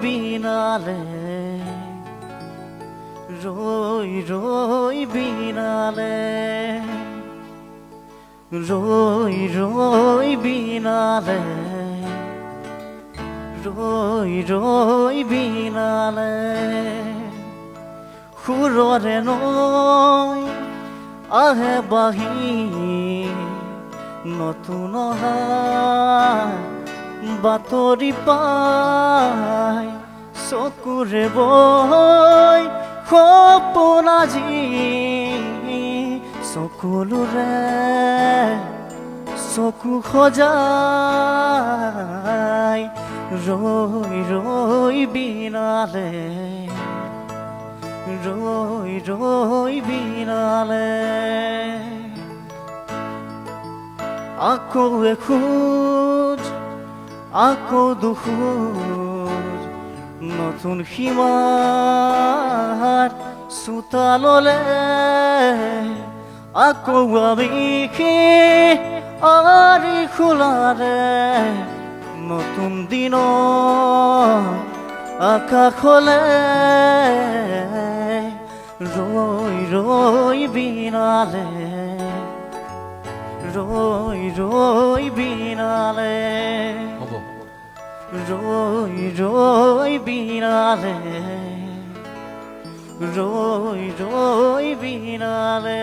বিনালে রই রই বিনালে রই রই বিনালে রই রই বিনালে সুৰৰে নৈ আহে বাহি নতুন বাতৰি পাই চকুৰে বৈ সপোন আজি সকলোৰে চকু সজাই ৰৈ ৰৈ বিনালে ৰৈ ৰৈ বিনালে আকৌ এখোজ আকৌ দুখোজ নতুন সীমাৰ চোতাললে আকৌ আমি আৰি খোলাৰে নতুন দিনৰ আকাশলে ৰৈ ৰৈ বিনালে ৰৈ ৰৈ বিনালে ৰৈ ৰৈ বিনালে ৰৈ ৰৈ বিনালে